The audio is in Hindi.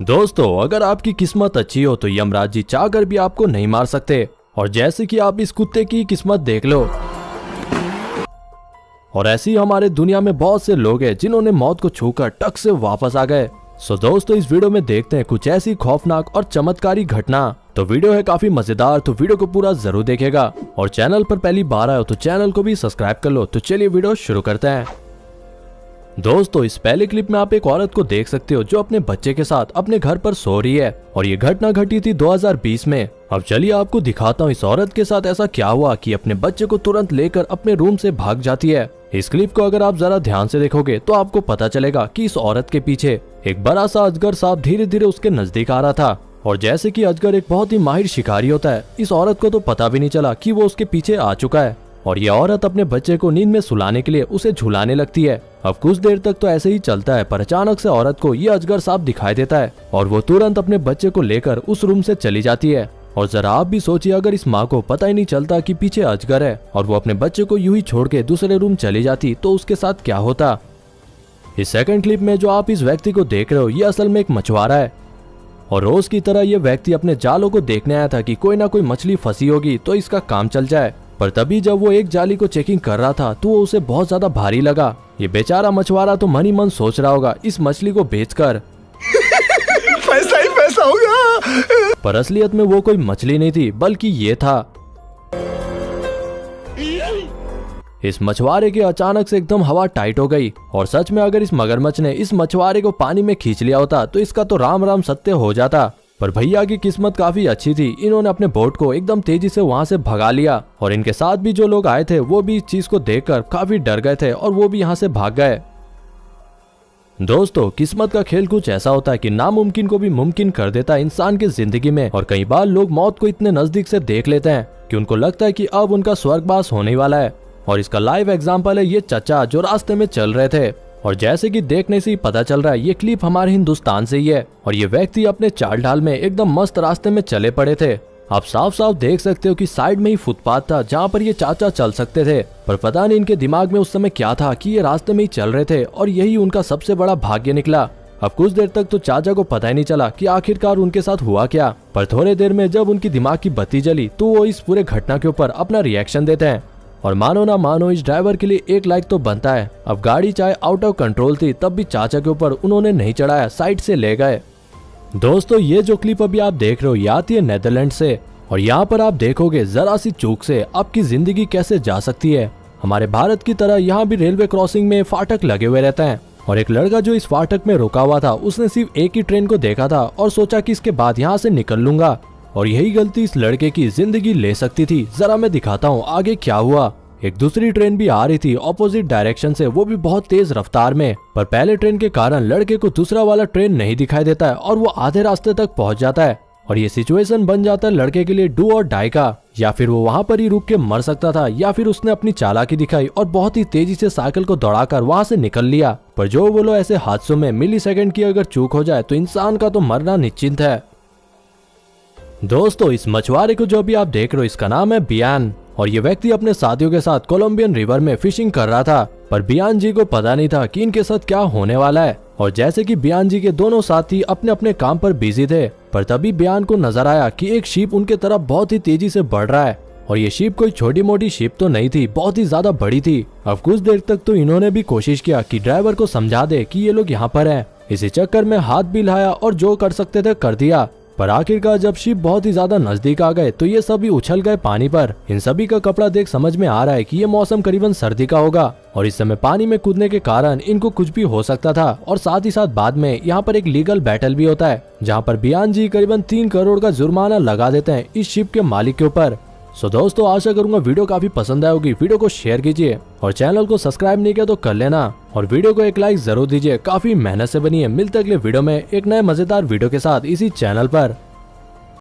दोस्तों, अगर आपकी किस्मत अच्छी हो तो यमराज जी चाहकर भी आपको नहीं मार सकते। और जैसे कि आप इस कुत्ते की किस्मत देख लो। और ऐसे ही हमारे दुनिया में बहुत से लोग हैं जिन्होंने मौत को छूकर टक से वापस आ गए। सो दोस्तों, इस वीडियो में देखते हैं कुछ ऐसी खौफनाक और चमत्कारी घटना। तो वीडियो है काफी मजेदार, तो वीडियो को पूरा जरूर देखिएगा। और चैनल पर पहली बार आए हो तो चैनल को भी सब्सक्राइब कर लो। तो चलिए वीडियो शुरू करते हैं। दोस्तों, इस पहले क्लिप में आप एक औरत को देख सकते हो जो अपने बच्चे के साथ अपने घर पर सो रही है। और ये घटना घटी थी 2020 में। अब चलिए आपको दिखाता हूँ इस औरत के साथ ऐसा क्या हुआ कि अपने बच्चे को तुरंत लेकर अपने रूम से भाग जाती है। इस क्लिप को अगर आप जरा ध्यान से देखोगे तो आपको पता चलेगा कि इस औरत के पीछे एक बड़ा सा अजगर सांप धीरे धीरे उसके नजदीक आ रहा था। और जैसे कि अजगर एक बहुत ही माहिर शिकारी होता है, इस औरत को तो पता भी नहीं चला कि वो उसके पीछे आ चुका है। और ये औरत अपने बच्चे को नींद में सुलाने के लिए उसे झुलाने लगती है। अब कुछ देर तक तो ऐसे ही चलता है, पर अचानक से औरत को ये अजगर सांप दिखाई देता है और वो तुरंत अपने बच्चे को लेकर उस रूम से चली जाती है। और जरा आप भी सोचिए, अगर इस माँ को पता ही नहीं चलता कि पीछे अजगर है और वो अपने बच्चे को यूं ही छोड़ के दूसरे रूम चली जाती तो उसके साथ क्या होता। इस सेकंड क्लिप में जो आप इस व्यक्ति को देख रहे हो, ये असल में एक मछुआरा है। और रोज की तरह ये व्यक्ति अपने जालों को देखने आया था कि कोई ना कोई मछली फंसी होगी तो इसका काम चल जाए। पर तभी जब वो एक जाली को चेकिंग कर रहा था तो वो उसे बहुत ज्यादा भारी लगा। ये बेचारा मछुआरा तो मन ही मन सोच रहा होगा इस मछली को बेचकर पैसा ही पैसा होगा। पर असलियत में वो कोई मछली नहीं थी, बल्कि ये था। इस मछुआरे के अचानक से एकदम हवा टाइट हो गई। और सच में अगर इस मगरमच्छ ने इस मछुआरे को पानी में खींच लिया होता तो इसका तो राम राम सत्य हो जाता। पर भैया की किस्मत काफी अच्छी थी, इन्होंने अपने बोट को एकदम तेजी से वहां से भगा लिया। और इनके साथ भी जो लोग आए थे वो भी इस चीज को देखकर काफी डर गए थे और वो भी यहाँ से भाग गए। दोस्तों, किस्मत का खेल कुछ ऐसा होता है कि नामुमकिन को भी मुमकिन कर देता है इंसान की जिंदगी में। और कई बार लोग मौत को इतने नजदीक से देख लेते हैं कि उनको लगता है कि अब उनका स्वर्गवास होने वाला है। और इसका लाइव एग्जाम्पल है ये चचा जो रास्ते में चल रहे थे। और जैसे कि देखने से ही पता चल रहा है ये क्लिप हमारे हिंदुस्तान से ही है। और ये व्यक्ति अपने चाल ढाल में एकदम मस्त रास्ते में चले पड़े थे। आप साफ साफ देख सकते हो कि साइड में ही फुटपाथ था जहाँ पर ये चाचा चल सकते थे। पर पता नहीं इनके दिमाग में उस समय क्या था कि ये रास्ते में ही चल रहे थे और यही उनका सबसे बड़ा भाग्य निकला। अब कुछ देर तक तो चाचा को पता ही नहीं चला कि आखिरकार उनके साथ हुआ क्या। पर थोड़ी देर में जब उनकी दिमाग की बत्ती जली तो वो इस पूरे घटना के ऊपर अपना रिएक्शन देते हैं। और मानो ना मानो इस ड्राइवर के लिए एक लाइक तो बनता है। अब गाड़ी चाहे आउट ऑफ कंट्रोल थी तब भी चाचा के ऊपर उन्होंने नहीं चढ़ाया, साइड से ले गए। दोस्तों, ये जो क्लिप अभी आप देख रहे हो ये आती है नेदरलैंड से। और यहाँ पर आप देखोगे जरा सी चूक से आपकी जिंदगी कैसे जा सकती है। हमारे भारत की तरह यहाँ भी रेलवे क्रॉसिंग में फाटक लगे हुए रहते हैं। और एक लड़का जो इस फाटक में रुका हुआ था उसने सिर्फ एक ही ट्रेन को देखा था और सोचा कि इसके बाद यहाँ से निकल लूंगा। और यही गलती इस लड़के की जिंदगी ले सकती थी। जरा मैं दिखाता हूँ आगे क्या हुआ। एक दूसरी ट्रेन भी आ रही थी ऑपोजिट डायरेक्शन से, वो भी बहुत तेज रफ्तार में। पर पहले ट्रेन के कारण लड़के को दूसरा वाला ट्रेन नहीं दिखाई देता है और वो आधे रास्ते तक पहुंच जाता है। और ये सिचुएशन बन जाता है लड़के के लिए डू और डाई का। या फिर वो वहां पर ही रुक के मर सकता था, या फिर उसने अपनी चालाकी दिखाई और बहुत ही तेजी से साइकिल को दौड़ाकर वहां से निकल लिया। पर जो बोलो, ऐसे हादसों में मिली सेकेंड की अगर चूक हो जाए तो इंसान का तो मरना निश्चिंत है। दोस्तों, इस मछुआरे को जो अभी आप देख रहे हो इसका नाम है बियान। और ये व्यक्ति अपने साथियों के साथ कोलंबियन रिवर में फिशिंग कर रहा था। पर बियान जी को पता नहीं था कि इनके साथ क्या होने वाला है। और जैसे कि बियान जी के दोनों साथी अपने अपने काम पर बिजी थे, पर तभी बियान को नजर आया कि एक शिप उनके तरफ बहुत ही तेजी से बढ़ रहा है। और ये शिप कोई छोटी मोटी शिप तो नहीं थी, बहुत ही ज्यादा बड़ी थी। अब कुछ देर तक तो इन्होंने भी कोशिश किया कि ड्राइवर को समझा दे कि ये लोग यहाँ पर हैं। इसी चक्कर में हाथ भी हिलाया और जो कर सकते थे कर दिया। पर आखिरकार जब शिप बहुत ही ज्यादा नजदीक आ गए तो ये सभी उछल गए पानी पर। इन सभी का कपड़ा देख समझ में आ रहा है कि ये मौसम करीबन सर्दी का होगा। और इस समय पानी में कूदने के कारण इनको कुछ भी हो सकता था। और साथ ही साथ बाद में यहाँ पर एक लीगल बैटल भी होता है जहाँ पर बियान जी करीबन 3 करोड़ का जुर्माना लगा देते हैं इस शिप के मालिक के ऊपर। सो दोस्तों, आशा करूंगा वीडियो काफी पसंद आई होगी। वीडियो को शेयर कीजिए और चैनल को सब्सक्राइब नहीं किया तो कर लेना। और वीडियो को एक लाइक जरूर दीजिए, काफी मेहनत से बनी है। मिलते अगले वीडियो में एक नए मजेदार वीडियो के साथ इसी चैनल पर।